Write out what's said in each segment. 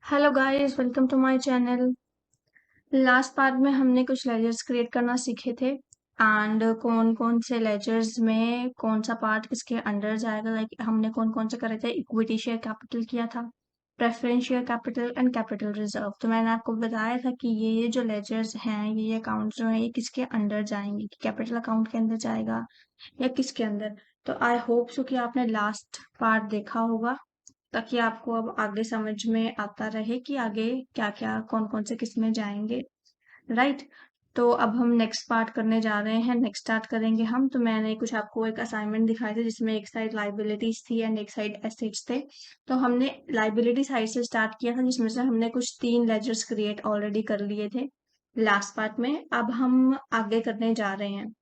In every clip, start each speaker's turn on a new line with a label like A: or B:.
A: Hello guys, welcome to my channel. Last part में हमने कुछ लेजर्स क्रिएट करना सीखे थे एंड कौन कौन से लेजर्स में कौन सा पार्ट किसके अंडर जाएगा। लाइक हमने कौन कौन से करे थे। इक्विटी शेयर कैपिटल किया था, preference share capital and capital reserve. तो मैंने आपको बताया था कि ये जो लेजर्स हैं, ये अकाउंट जो है, ये किसके अंडर जाएंगे, कि कैपिटल अकाउंट के अंदर जाएगा या किसके अंदर। तो आई होप सो कि आपने लास्ट पार्ट देखा होगा, ताकि आपको अब आगे समझ में आता रहे कि आगे क्या क्या कौन कौन से किस में जाएंगे। राइट। तो अब हम नेक्स्ट पार्ट करने जा रहे हैं, नेक्स्ट स्टार्ट करेंगे हम। तो मैंने कुछ आपको एक असाइनमेंट दिखाए थे, जिसमें एक साइड लाइबिलिटीज थी एंड एक साइड एसेट्स थे। तो हमने लाइबिलिटी साइड से स्टार्ट किया था, जिसमें से हमने कुछ 3 लेजर्स क्रिएट ऑलरेडी कर लिए थे लास्ट पार्ट में। अब हम आगे करने जा रहे हैं।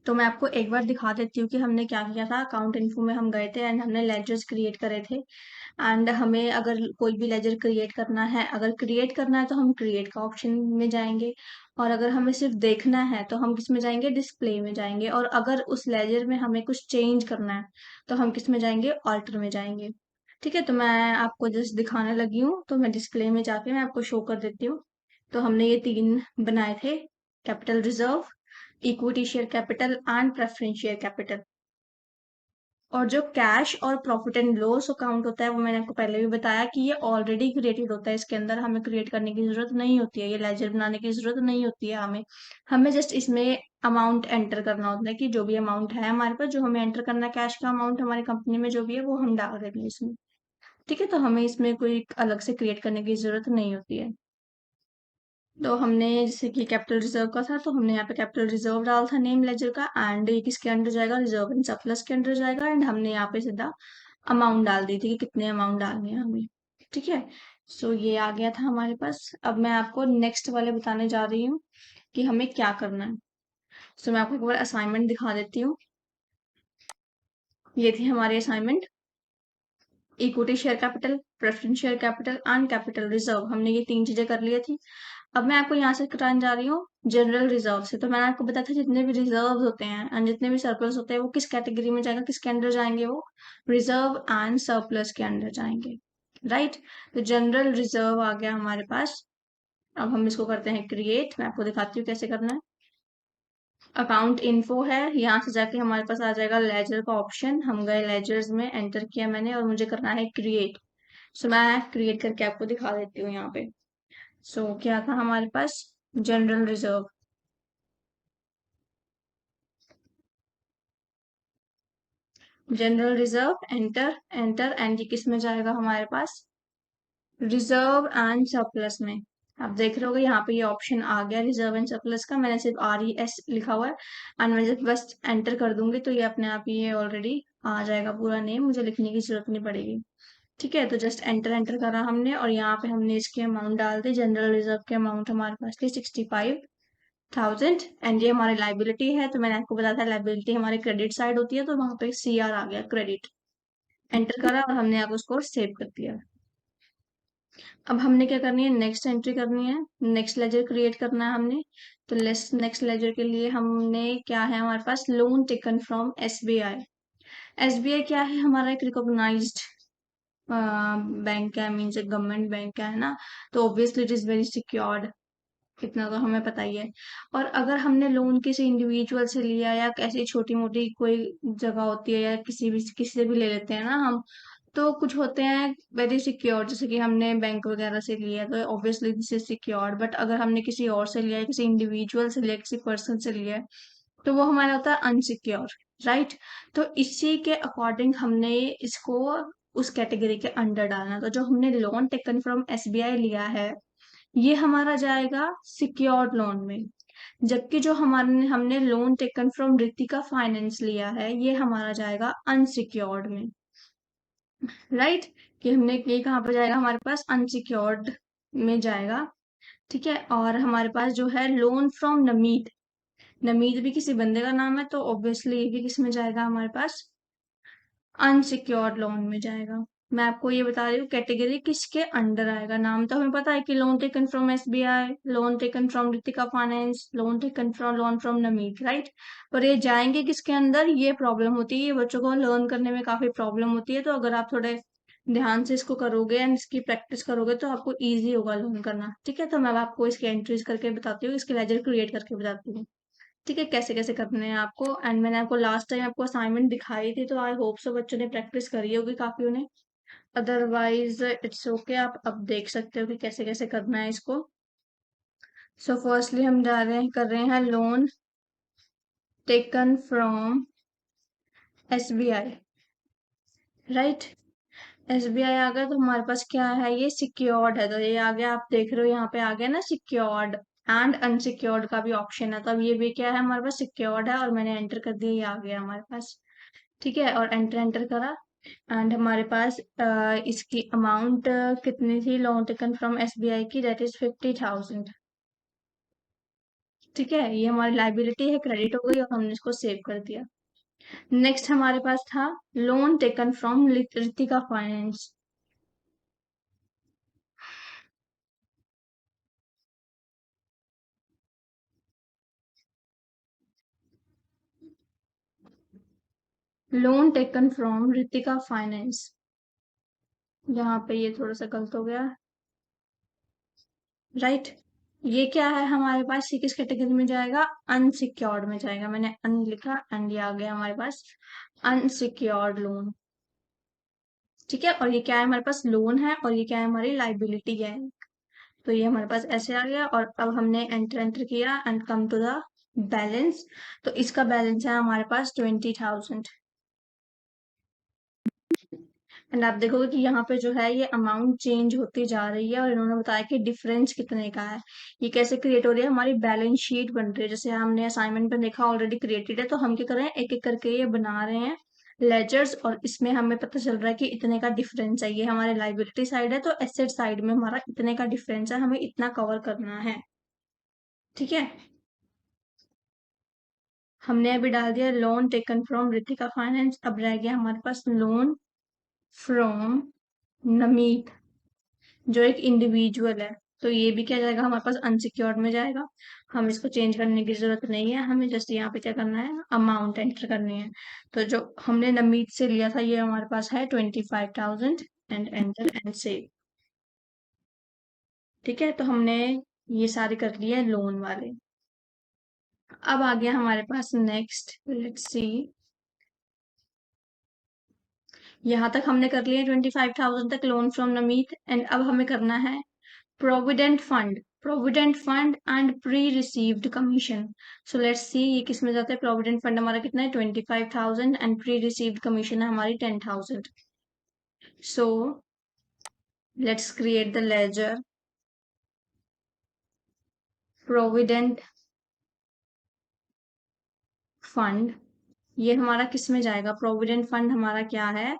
A: तो मैं आपको एक बार दिखा देती हूँ कि हमने क्या किया था। अकाउंट इन्फो में हम गए थे एंड हमने लेजर्स क्रिएट करे थे। एंड हमें अगर कोई भी लेजर क्रिएट करना है, अगर क्रिएट करना है तो हम क्रिएट का ऑप्शन में जाएंगे। और अगर हमें सिर्फ देखना है तो हम किस में जाएंगे, डिस्प्ले में जाएंगे। और अगर उस लेजर में हमें कुछ चेंज करना है तो हम किस में जाएंगे, ऑल्टर में जाएंगे। ठीक है, तो मैं आपको जस्ट दिखाने लगी हूँ, तो मैं डिस्प्ले में जाके मैं आपको शो कर देती हूँ। तो हमने ये 3 बनाए थे, capital reserve, equity share capital and preference share capital. और जो कैश और प्रॉफिट एंड लॉस अकाउंट होता है, वो मैंने आपको पहले भी बताया कि ये ऑलरेडी क्रिएटेड होता है। इसके अंदर हमें क्रिएट करने की जरूरत नहीं होती है, ये लेजर बनाने की जरूरत नहीं होती है हमें। हमें जस्ट इसमें अमाउंट एंटर करना होता है, कि जो भी अमाउंट है हमारे पास, जो हमें एंटर करना है, कैश का अमाउंट हमारी कंपनी में जो भी है वो हम डाल देंगे इसमें। ठीक है, तो हमें इसमें कोई अलग से क्रिएट करने की जरूरत नहीं होती है। तो हमने जैसे कि कैपिटल रिजर्व का था, तो हमने यहाँ पे कैपिटल रिजर्व डाला था नेम लेजर का। एंड ये किसके अंडर जाएगा, रिजर्व एंड सरप्लस के अंडर जाएगा। एंड हमने यहाँ पे सीधा अमाउंट डाल दी थी कि कितने अमाउंट डालने हैं हमें। ठीक है, सो ये आ गया था हमारे पास। अब मैं आपको नेक्स्ट वाले बताने जा रही हूँ कि हमें क्या करना है। सो मैं आपको एक बार असाइनमेंट दिखा देती हूँ। ये थी हमारी assignment. Equity share capital, preference share capital and capital reserve, हमने ये 3 चीजें कर ली थी। अब मैं आपको यहाँ से कराने जा रही हूँ जनरल रिजर्व से। तो मैंने आपको बताया था, जितने भी रिजर्व होते हैं एंड जितने भी सरप्लस होते हैं, वो किस कैटेगरी में जाएगा, किसके अंडर जाएंगे, वो रिजर्व एंड सरप्लस के अंडर जाएंगे। राइट। तो जनरल रिजर्व आ गया हमारे पास। अब हम इसको करते हैं क्रिएट। मैं आपको दिखाती हूँ कैसे करना है। अकाउंट इन्फो है, यहाँ से जाके हमारे पास आ जाएगा लेजर का ऑप्शन। हम गए लेजर्स में, एंटर किया मैंने, और मुझे करना है क्रिएट। सो मैं क्रिएट करके आपको दिखा देती हूँ यहाँ पे। सो क्या था हमारे पास, general reserve. General reserve, enter enter, and ये किस में जाएगा हमारे पास, रिजर्व एंड सरप्लस में। आप देख रहे होगे यहाँ पे ये ऑप्शन आ गया रिजर्व एंड सरप्लस का। मैंने सिर्फ RES लिखा हुआ है एंड मैं जब बस एंटर कर दूंगी तो ये अपने आप ही ये ऑलरेडी आ जाएगा पूरा नेम, मुझे लिखने की जरूरत नहीं पड़ेगी। ठीक है, तो जस्ट एंटर एंटर करा हमने, और यहाँ पे हमने इसके अमाउंट डाल दी। जनरल रिजर्व के अमाउंट हमारे पास थी 65,000। एंड ये हमारी लाइबिलिटी है। तो मैंने आपको बताया था, लाइबिलिटी हमारी क्रेडिट साइड होती है, तो वहां पे CR आ गया, क्रेडिट। एंटर करा और हमने यहाँ उसको सेव कर दिया। अब हमने क्या करनी है, नेक्स्ट एंट्री करनी है, नेक्स्ट लेजर क्रिएट करना है हमने। तो नेक्स्ट लेजर के लिए हमने क्या है हमारे पास, loan taken from SBI। SBI क्या है, हमारा एक रिकॉग्नाइज्ड बैंक है, मीन्स एक गवर्नमेंट बैंक है ना। तो obviously it is very secured, इतना तो हमें पता ही है। और अगर हमने लोन किसी इंडिविजुअल से लिया, या ऐसी छोटी मोटी कोई जगह होती है, या किसी से भी ले लेते हैं ना हम, तो कुछ होते हैं वेरी सिक्योर। जैसे कि हमने बैंक वगैरह से लिया तो obviously this is secure. But अगर हमने किसी और से लिया है, किसी इंडिविजुअल से लिया, किसी पर्सन से लिया है, तो वो हमारा होता है अनसिक्योर। राइट। तो इसी के अकॉर्डिंग हमने इसको उस कैटेगरी के अंडर डालना। तो जो हमने लोन टेकन फ्रॉम SBI लिया है, ये हमारा जाएगा सिक्योर्ड लोन में। जबकि जो हमारे हमने loan taken from Ritika finance लिया है, ये हमारा जाएगा अनसिक्योर्ड में। राइट। कि हमने ये कहाँ पर जाएगा, हमारे पास अनसिक्योर्ड में जाएगा। ठीक है, और हमारे पास जो है लोन फ्रॉम नमीत, नमीत भी किसी बंदे का नाम है, तो ऑब्वियसली ये भी किस में जाएगा हमारे पास, अनसिक्योर्ड लोन में जाएगा। मैं आपको ये बता रही हूँ कैटेगरी किसके अंडर आएगा। नाम तो हमें पता है कि loan taken from SBI, loan taken from Ritika Finance, loan from Namit. Right. पर ये जाएंगे किसके अंदर, ये प्रॉब्लम होती है, ये बच्चों को लर्न करने में काफी प्रॉब्लम होती है। तो अगर आप थोड़े ध्यान से इसको करोगे एंड इसकी प्रैक्टिस करोगे तो आपको इजी होगा लोन करना। ठीक है, तो मैं अब आपको इसकी एंट्रीज करके बताती हूँ, इसके लेजर क्रिएट करके बताती हूँ। ठीक है, कैसे कैसे करने हैं आपको। एंड मैंने आपको लास्ट टाइम आपको असाइनमेंट दिखाई थी, तो आई होप सो बच्चों ने प्रैक्टिस करी होगी काफी उन्हें। अदरवाइज इट्स ओके, आप अब देख सकते हो कि कैसे कैसे करना है इसको। सो फर्स्टली हम जा रहे हैं, कर रहे हैं loan taken from SBI, right. SBI आ गया, तो हमारे पास क्या है, ये सिक्योर्ड है, तो ये आ गया, आप देख रहे हो यहाँ पे आ गया ना सिक्योर्ड एंड अनसिक्योर्ड का भी ऑप्शन है, तो अब ये भी क्या है हमारे पास सिक्योर्ड है, और मैंने एंटर कर दिया, ये आ गया हमारे पास। ठीक है, और एंटर एंटर करा एंड हमारे पास इसकी अमाउंट कितनी थी लोन टेकन फ्रॉम SBI की, दैट इज 50,000। ठीक है, ये हमारी लाइबिलिटी है, क्रेडिट हो गई और हमने इसको सेव कर दिया। नेक्स्ट हमारे पास था loan taken from Ritika Finance. Loan taken from Ritika finance, यहाँ पे ये थोड़ा सा गलत हो गया, राइट। ये क्या है हमारे पास, ये किस कैटेगरी में जाएगा, अनसिक्योर्ड में जाएगा, मैंने अन लिखा एंड ये आ गया हमारे पास अनसिक्योर्ड लोन। ठीक है, और ये क्या है हमारे पास लोन है, और ये क्या है हमारी लाइबिलिटी है, तो ये हमारे पास ऐसे आ गया। और अब हमने एंटर एंटर किया and come to the balance, तो इसका बैलेंस है हमारे पास 20,000। एंड आप देखोगे कि यहाँ पे जो है ये अमाउंट चेंज होती जा रही है, और इन्होंने बताया कि डिफरेंस कितने का है। ये कैसे क्रिएट हो रही है, हमारी बैलेंस शीट बन रही है, जैसे हमने असाइनमेंट में देखा ऑलरेडी क्रिएटेड है, तो हम क्या कर रहे हैं, एक एक करके ये बना रहे हैं लेजर्स, और इसमें हमें पता चल रहा है कि इतने का डिफरेंस है। ये हमारे लाइबिलिटी साइड है, तो एसेट साइड में हमारा इतने का डिफरेंस है, हमें इतना कवर करना है। ठीक है, हमने अभी डाल दिया loan taken from Ritika finance, अब रह गया हमारे पास लोन फ्रॉम नमीत, जो एक इंडिविजुअल है, तो ये भी क्या जाएगा हमारे पास अनसिक्योर्ड में जाएगा। हम इसको चेंज करने की जरूरत नहीं है, हमें जस्ट यहाँ पे क्या करना है, अमाउंट एंटर करनी है। तो जो हमने नमीत से लिया था ये हमारे पास है 25,000 एंड एंटर एंड सेव। ठीक है, तो हमने ये सारे कर लिए लोन वाले। अब आ गया हमारे पास नेक्स्ट, लेट्स सी, यहाँ तक हमने कर लिया 25,000 तक लोन फ्रॉम नमीत, एंड अब हमें करना है provident fund and pre received commission. So let's see ये किस में जाता है, प्रोविडेंट फंड हमारा कितना है 25,000 एंड प्री रिसीव्ड कमीशन है हमारी 10,000। So let's create the ledger provident fund. ये हमारा किस में जाएगा, प्रोविडेंट फंड हमारा क्या है,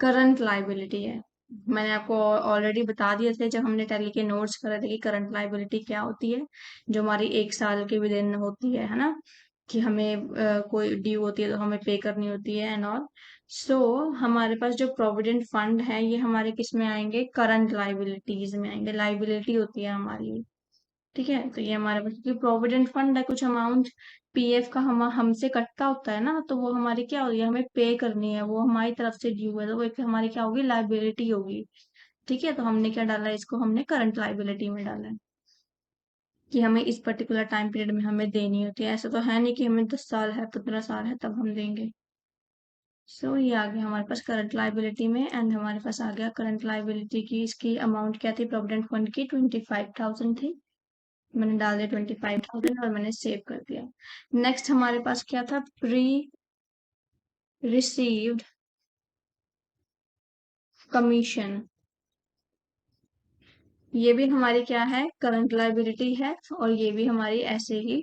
A: करंट लाइबिलिटी है। मैंने आपको ऑलरेडी बता दिए थे जब हमने टैली के नोट्स करे थे कि करंट लाइबिलिटी क्या होती है, जो हमारी 1 साल के विद इन होती है ना, कि हमें कोई ड्यू होती है तो हमें पे करनी होती है एंड ऑल। सो हमारे पास जो प्रोविडेंट फंड है ये हमारे किस में आएंगे, करंट लाइबिलिटीज में आएंगे, लाइबिलिटी होती है हमारी। ठीक है, तो ये हमारे पास क्योंकि प्रोविडेंट फंड है, कुछ अमाउंट PF का हम हमसे कटता होता है ना, तो वो हमारी क्या होगी, हमें पे करनी है, वो हमारी तरफ से ड्यू है, तो वो एक हमारी क्या होगी, लाइबिलिटी होगी। ठीक है, तो हमने क्या डाला है, इसको हमने करंट लाइबिलिटी में डाला है, कि हमें इस पर्टिकुलर टाइम पीरियड में हमें देनी होती है। ऐसा तो है नहीं कि हमें 10 साल है 15 साल है तब हम देंगे। सो ये आ गया हमारे पास करंट लाइबिलिटी में, एंड हमारे पास आ गया करंट लाइबिलिटी की इसकी अमाउंट क्या थी, प्रोविडेंट फंड की 25,000 थी, मैंने डाल दिया 25,000 और मैंने सेव कर दिया। नेक्स्ट हमारे पास क्या था, प्री रिसीव्ड कमीशन। ये भी हमारी क्या है, करंट लाइबिलिटी है, और ये भी हमारी ऐसे ही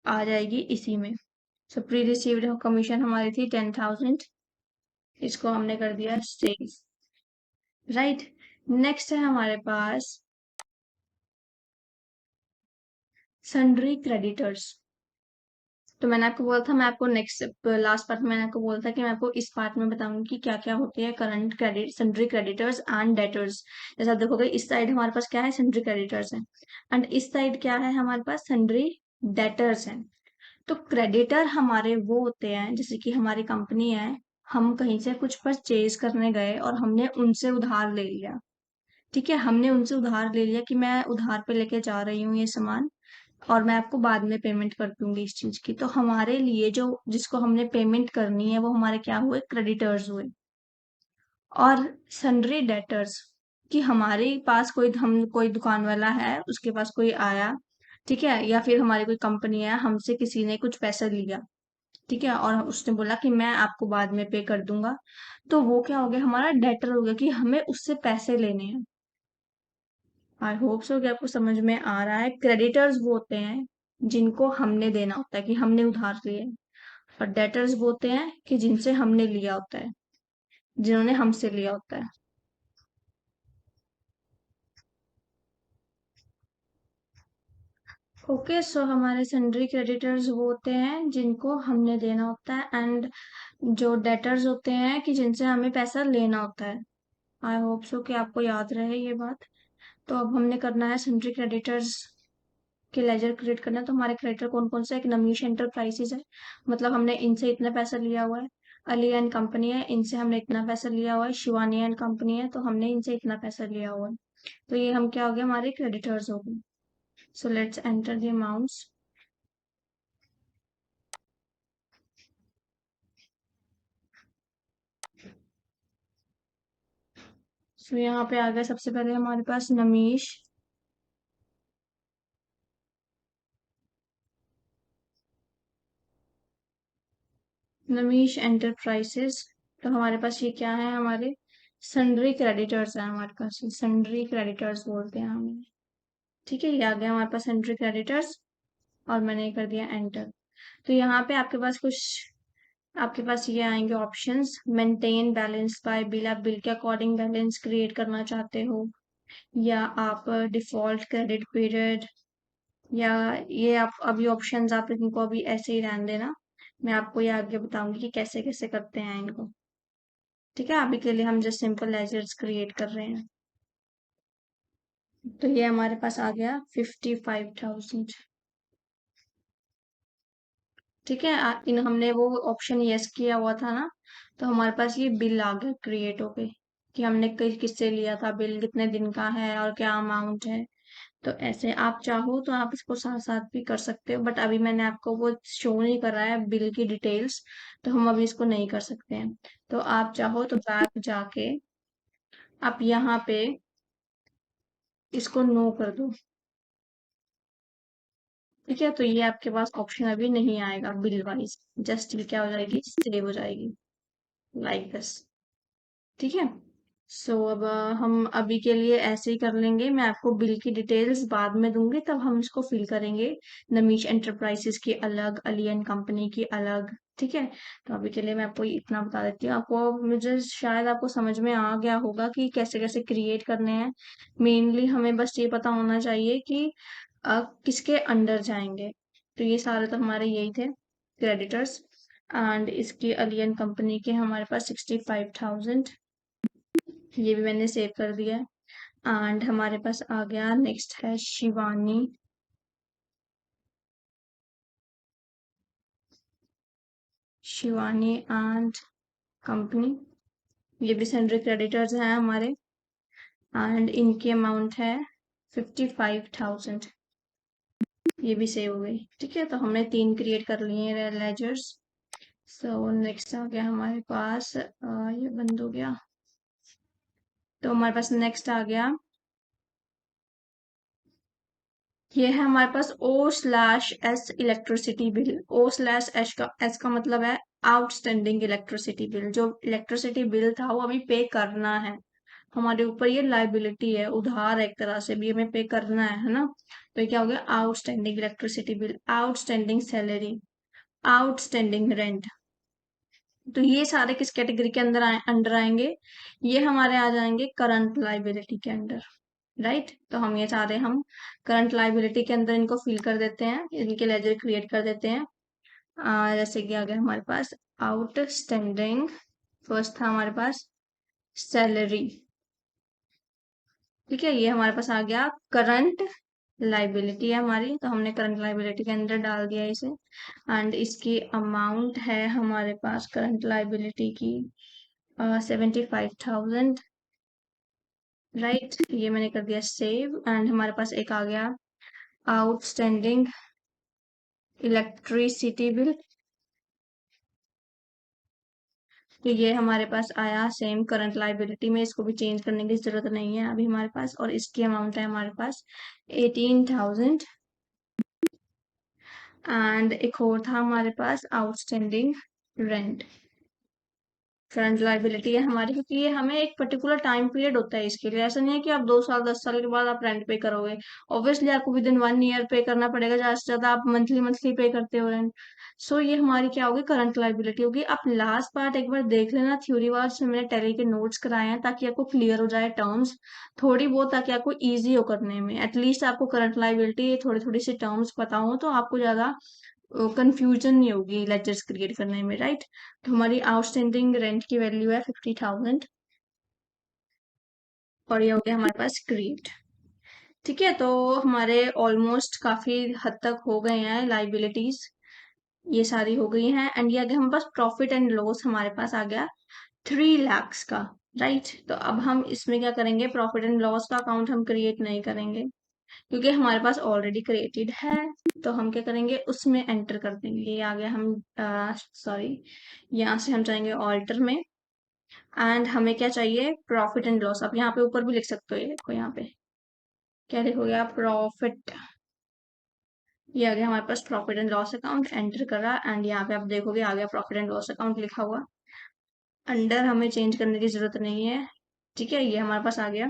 A: आ जाएगी इसी में। सो प्री रिसीव्ड कमीशन हमारी थी 10,000, इसको हमने कर दिया सेव, राइट। नेक्स्ट है हमारे पास सन्ड्री क्रेडिटर्स। तो मैंने आपको बोला था, मैं आपको नेक्स्ट लास्ट पार्ट में मैंने आपको बोला था कि मैं आपको इस पार्ट में बताऊंगी कि क्या क्या होते हैं current credit, sundry creditors and debtors. जैसा आप देखोगे इस साइड हमारे पास क्या है, सन्ड्री क्रेडिटर्स है, एंड इस साइड क्या है हमारे पास, सन्ड्री डेटर्स है। तो क्रेडिटर हमारे वो होते हैं, जैसे कि हमारी कंपनी है, हम कहीं से कुछ परचेज करने गए और हमने उनसे उधार ले लिया। ठीक है, हमने उनसे उधार ले लिया कि मैं उधार पे लेके जा रही हूँ ये सामान, और मैं आपको बाद में पेमेंट कर दूंगी इस चीज की। तो हमारे लिए जो जिसको हमने पेमेंट करनी है वो हमारे क्या हुए, क्रेडिटर्स हुए। और सन्ड्री डेटर्स, कि हमारे पास कोई दुकान वाला है, उसके पास कोई आया, ठीक है, या फिर हमारी कोई कंपनी है, हमसे किसी ने कुछ पैसा लिया, ठीक है, और उसने बोला कि मैं आपको बाद में पे कर दूंगा। तो वो क्या हो गया, हमारा डेटर हो गया, कि हमें उससे पैसे लेने हैं। आई होप सो कि आपको समझ में आ रहा है। क्रेडिटर्स वो होते हैं जिनको हमने देना होता है, कि हमने उधार लिए, और डेटर्स वो होते हैं कि जिनसे हमने लिया होता है, जिन्होंने हमसे लिया होता है। ओके, सो हमारे सन्ड्री क्रेडिटर्स वो होते हैं जिनको हमने देना होता है, एंड जो डेटर्स होते हैं कि जिनसे हमें पैसा लेना होता है। आई होप सो कि आपको याद रहे ये बात। तो अब हमने करना है सन्ड्री क्रेडिटर्स के लेजर क्रिएट करना है। तो हमारे क्रेडिटर कौन कौन से, एक नमीश एंटरप्राइजेज है, मतलब हमने इनसे इतना पैसा लिया हुआ है। अली एंड कंपनी है, इनसे हमने इतना पैसा लिया हुआ है। शिवानी एंड कंपनी है, तो हमने इनसे इतना पैसा लिया हुआ है। तो ये हम क्या हो गया, हमारे क्रेडिटर्स हो गए। So let's enter the amounts. So यहाँ पे आ गया सबसे पहले हमारे पास नमीश, नमीश एंटरप्राइजेस। तो हमारे पास ये क्या है, हमारे सन्ड्री क्रेडिटर्स है हमारे पास, सन्ड्री क्रेडिटर्स बोलते हैं हमें। ठीक है, ये आ गया हमारे पास सन्ड्री क्रेडिटर्स, और मैंने ये कर दिया एंटर। तो यहाँ पे आपके पास ये आएंगे options. Maintain balance bye bill, आप बिल के अकॉर्डिंग बैलेंस क्रिएट करना चाहते हो, या आप डिफॉल्ट क्रेडिट पीरियड, या ये आप अभी ऑप्शंस आप इनको अभी ऐसे ही रहने देना। मैं आपको ये आगे बताऊंगी कि कैसे कैसे करते हैं इनको। ठीक है, अभी के लिए हम जस्ट सिंपल लेजर्स क्रिएट कर रहे हैं। तो ये हमारे पास आ गया 55,000। ठीक है, इन हमने वो ऑप्शन यस किया हुआ था ना, तो हमारे पास ये बिल आ गया क्रिएट होके, कि हमने किससे लिया था बिल, कितने दिन का है और क्या अमाउंट है। तो ऐसे आप चाहो तो आप इसको साथ साथ भी कर सकते हो, बट अभी मैंने आपको वो शो नहीं करा है बिल की डिटेल्स, तो हम अभी इसको नहीं कर सकते हैं। तो आप चाहो तो बैक जाके आप यहाँ पे इसको नो कर दो। ठीक है, तो ये आपके पास ऑप्शन अभी नहीं आएगा बिल वाइज, जस्ट ये क्या हो जाएगी, सेव हो जाएगी लाइक दिस। ठीक है, सो अब हम अभी के लिए ऐसे ही कर लेंगे। मैं आपको बिल की डिटेल्स बाद में दूंगी, तब हम इसको फिल करेंगे। नमीश एंटरप्राइजेस की अलग, अलियन कंपनी की अलग। ठीक है, तो अभी के लिए मैं आपको इतना बता देती हूँ। आपको मुझे शायद आपको समझ में आ गया होगा कि कैसे कैसे क्रिएट करने हैं। मेनली हमें बस ये पता होना चाहिए कि किसके अंडर जाएंगे। तो ये सारे तो हमारे यही थे क्रेडिटर्स, एंड इसकी अलियन कंपनी के हमारे पास 65,000, ये भी मैंने सेव कर दिया है। एंड हमारे पास आ गया, नेक्स्ट है शिवानी, शिवानी एंड कंपनी, ये भी सन्ड्री क्रेडिटर्स हैं हमारे, एंड इनकी अमाउंट है 55,000, ये भी सेव हो गई। ठीक है, तो हमने 3 क्रिएट कर लिए हैं लेजर्स। सो नेक्स्ट आ गया हमारे पास, ये बंद हो गया। तो हमारे पास नेक्स्ट आ गया, ये है हमारे पास O/S इलेक्ट्रिसिटी बिल। O/S का मतलब है आउटस्टैंडिंग इलेक्ट्रिसिटी बिल। जो इलेक्ट्रिसिटी बिल था वो अभी पे करना है हमारे ऊपर, ये लाइबिलिटी है, उधार है एक तरह से, भी हमें पे करना है ना। तो ये क्या हो गया, outstanding electricity bill, outstanding salary, outstanding rent. तो ये सारे किस कैटेगरी के अंडर आएंगे, ये हमारे आ जाएंगे करंट लाइबिलिटी के अंडर। राइट, तो हम ये सारे हम करंट लाइबिलिटी के अंदर इनको फिल कर देते हैं, इनके लेजर क्रिएट कर देते हैं। जैसे कि आ गया हमारे पास आउटस्टैंडिंग, फर्स्ट था हमारे पास सैलरी। ठीक है, ये हमारे पास आ गया करंट लाइबिलिटी है हमारी, तो हमने करंट लाइबिलिटी के अंदर डाल दिया इसे। एंड इसकी अमाउंट है हमारे पास करंट लाइबिलिटी की 75,000, राइट। ये मैंने कर दिया सेव। एंड हमारे पास एक आ गया आउटस्टैंडिंग इलेक्ट्रिसिटी बिल, तो ये हमारे पास आया सेम करंट लाइबिलिटी में, इसको भी चेंज करने की जरूरत नहीं है अभी हमारे पास। और इसकी अमाउंट है हमारे पास 18,000। एंड एक और था हमारे पास आउटस्टैंडिंग रेंट, करंट लाइबिलिटी है हमारी, क्योंकि ये हमें एक पर्टिकुलर टाइम पीरियड होता है इसके लिए। ऐसा नहीं है कि आप 2 साल 10 साल के बाद आप रेंट पे करोगे। ऑब्वियसली आपको विद इन 1 ईयर पे करना पड़ेगा, ज्यादा से ज्यादा आप मंथली मंथली पे करते हो रेंट। सो ये हमारी क्या होगी, करंट लाइबिलिटी होगी। आप लास्ट पार्ट एक बार देख लेना, थ्योरी वार्ड में मैंने टैली के नोट्स कराए हैं, ताकि आपको क्लियर हो जाए टर्म्स थोड़ी बहुत, ताकि आपको ईजी हो करने में। एटलीस्ट आपको करंट लाइबिलिटी थोड़ी थोड़ी सी टर्म्स पता हो, तो आपको ज्यादा कंफ्यूजन नहीं होगी लेजर्स क्रिएट करने में, राइट। तो हमारी आउटस्टैंडिंग रेंट की वैल्यू है 50,000, और ये हो गया हमारे पास क्रिएट। ठीक है, तो हमारे ऑलमोस्ट काफी हद तक हो गए हैं लाइबिलिटीज, ये सारी हो गई हैं। एंड ये आ गया हमारे पास प्रॉफिट एंड लॉस, हमारे पास आ गया 3 lakhs का, राइट। तो अब हम इसमें क्या करेंगे, प्रॉफिट एंड लॉस का अकाउंट हम क्रिएट नहीं करेंगे, क्योंकि हमारे पास ऑलरेडी क्रिएटेड है। तो हम क्या करेंगे, उसमें एंटर कर देंगे। ये आ गया, हम सॉरी, यहाँ से हम जाएंगे ऑल्टर में। एंड हमें क्या चाहिए, प्रॉफिट एंड लॉस। आप यहाँ पे ऊपर भी लिख सकते हो, ये देखो यहाँ पे क्या लिखोगे आप, प्रॉफिट। ये आ गया हमारे पास profit and loss account, enter करा। एंड यहाँ पे आप देखोगे आ गया प्रॉफिट एंड लॉस अकाउंट लिखा हुआ। अंडर हमें चेंज करने की जरूरत नहीं है, ठीक है। ये हमारे पास आ गया।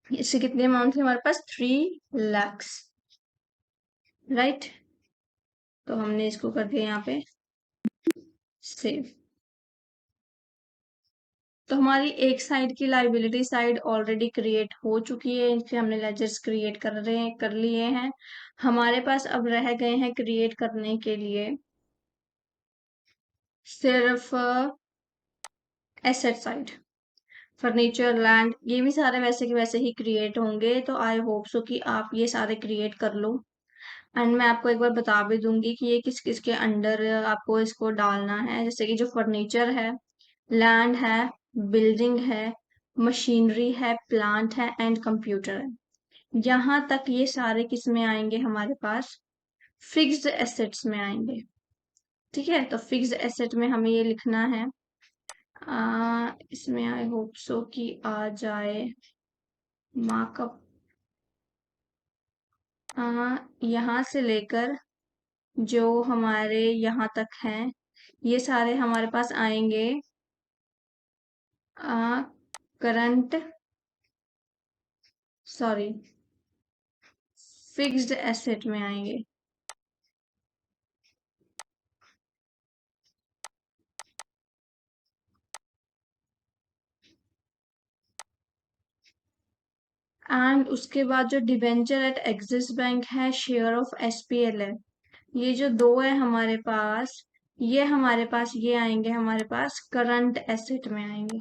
A: इससे कितनी अमाउंट थी हमारे पास, 3 lakhs, राइट। तो हमने इसको कर दिया यहाँ पे सेव। तो हमारी एक साइड की लाइबिलिटी साइड ऑलरेडी क्रिएट हो चुकी है, इनसे हमने लेजर्स क्रिएट कर लिए हैं। हमारे पास अब रह गए हैं क्रिएट करने के लिए सिर्फ एसेट साइड, फर्नीचर, लैंड, ये भी सारे वैसे के वैसे ही क्रिएट होंगे। तो आई होप सो कि आप ये सारे क्रिएट कर लो। एंड मैं आपको एक बार बता भी दूंगी कि ये किस किस के अंडर आपको इसको डालना है। जैसे कि जो फर्नीचर है, लैंड है, बिल्डिंग है, मशीनरी है, प्लांट है एंड कंप्यूटर है, यहाँ तक ये सारे किस में आएंगे हमारे पास, फिक्स्ड एसेट्स में आएंगे। ठीक है, तो फिक्स्ड एसेट में हमें ये लिखना है, इसमें आई होप सो कि आ जाए मार्कअप, यहाँ से लेकर जो हमारे यहाँ तक हैं, ये सारे हमारे पास आएंगे करंट, सॉरी, फिक्स्ड एसेट में आएंगे। एंड उसके बाद जो डिबेंचर एट एक्सिस बैंक है, शेयर ऑफ एसपीएल है, ये जो दो है हमारे पास, ये हमारे पास ये आएंगे हमारे पास करंट एसेट में आएंगे।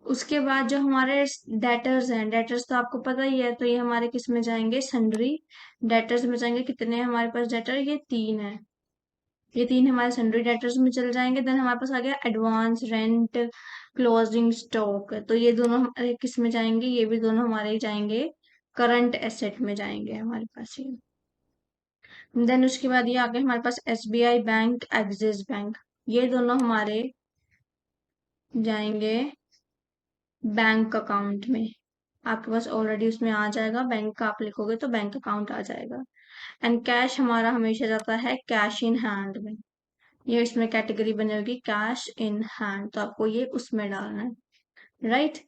A: उसके बाद जो हमारे डेटर्स हैं, डेटर्स तो आपको पता ही है, तो ये हमारे किस में जाएंगे, सन्ड्री डेटर्स में जाएंगे। कितने हैं हमारे पास डेटर, ये 3 है, ये 3 हमारे सन्ड्री डेटर्स में चल जाएंगे। देन हमारे पास आ गया एडवांस, रेंट, क्लोजिंग स्टॉक, तो ये दोनों हमारे किस में जाएंगे, ये भी दोनों हमारे जाएंगे करंट एसेट में जाएंगे हमारे पास ये। देन उसके बाद ये आ गए हमारे पास एसबीआई बैंक, एक्सिस बैंक, ये दोनों हमारे जाएंगे बैंक अकाउंट में। आपके पास ऑलरेडी उसमें आ जाएगा, बैंक का आप लिखोगे तो बैंक अकाउंट आ जाएगा। एंड कैश हमारा हमेशा जाता है कैश इन हैंड में, ये इसमें कैटेगरी बनेगी कैश इन हैंड, तो आपको ये उसमें डालना है, राइट।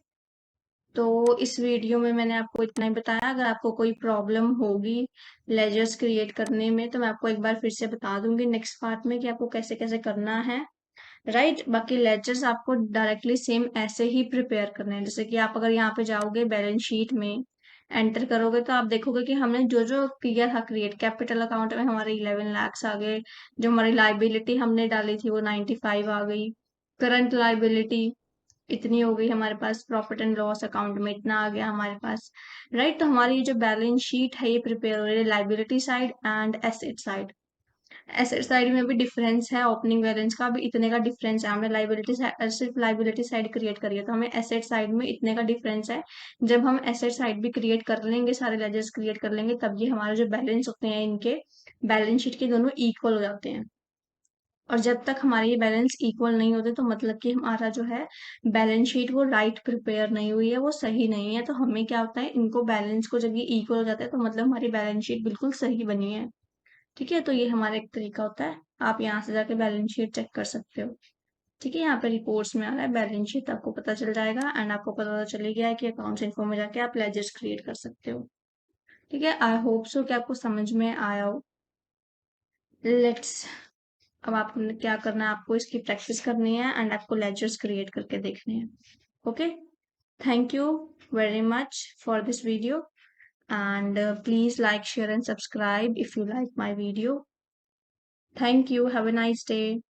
A: तो इस वीडियो में मैंने आपको इतना ही बताया। अगर आपको कोई प्रॉब्लम होगी लेजर्स क्रिएट करने में, तो मैं आपको एक बार फिर से बता दूंगी नेक्स्ट पार्ट में कि आपको कैसे कैसे करना है, राइट। बाकी लेजर्स आपको डायरेक्टली सेम ऐसे ही प्रिपेयर करने हैं। जैसे कि आप अगर यहाँ पे जाओगे बैलेंस शीट में एंटर करोगे, तो आप देखोगे कि हमने जो जो किया था क्रिएट, कैपिटल अकाउंट में हमारे 11 lakhs आ गए, जो हमारी लाइबिलिटी हमने डाली थी वो 95 आ गई, करंट लाइबिलिटी इतनी हो गई हमारे पास, प्रॉफिट एंड लॉस अकाउंट में इतना आ गया हमारे पास, राइट। तो हमारी ये जो बैलेंस शीट है ये प्रिपेयर हो रही है liability side and asset side. Asset side में भी डिफरेंस है, ओपनिंग बैलेंस का भी इतने का डिफरेंस है, हमने लाइबिलिटी सिर्फ लाइबिलिटी साइड क्रिएट करी है, तो हमें एसेट साइड में इतने का डिफरेंस है। जब हम एसेट साइड भी क्रिएट कर लेंगे, सारे लेजर्स क्रिएट कर लेंगे, तब ये हमारे जो बैलेंस होते हैं इनके बैलेंस शीट के दोनों इक्वल हो जाते हैं। और जब तक हमारे ये बैलेंस इक्वल नहीं होते तो मतलब कि हमारा जो है बैलेंस शीट वो राइट प्रिपेयर नहीं हुई है, वो सही नहीं है। तो हमें क्या होता है, इनको बैलेंस को जब ये इक्वल हो जाता है तो मतलब हमारी बैलेंस शीट बिल्कुल सही बनी है। ठीक है, तो ये हमारा एक तरीका होता है, आप यहाँ से जाके बैलेंस शीट चेक कर सकते हो। ठीक है, यहाँ पे रिपोर्ट्स में आ रहा है बैलेंस शीट, आपको पता चल जाएगा एंड आपको पता तो चल ही गया है कि अकाउंट्स इन्फो में जाके आप लेजर्स क्रिएट कर सकते हो। ठीक है, आई होप सो कि आपको समझ में आया हो। लेट्स, अब आपने क्या करना है, आपको इसकी प्रैक्टिस करनी है एंड आपको लेजर्स क्रिएट करके देखने हैं। Okay, thank you very much for this video and please like, share and subscribe if you like my video. Thank you, have a nice day.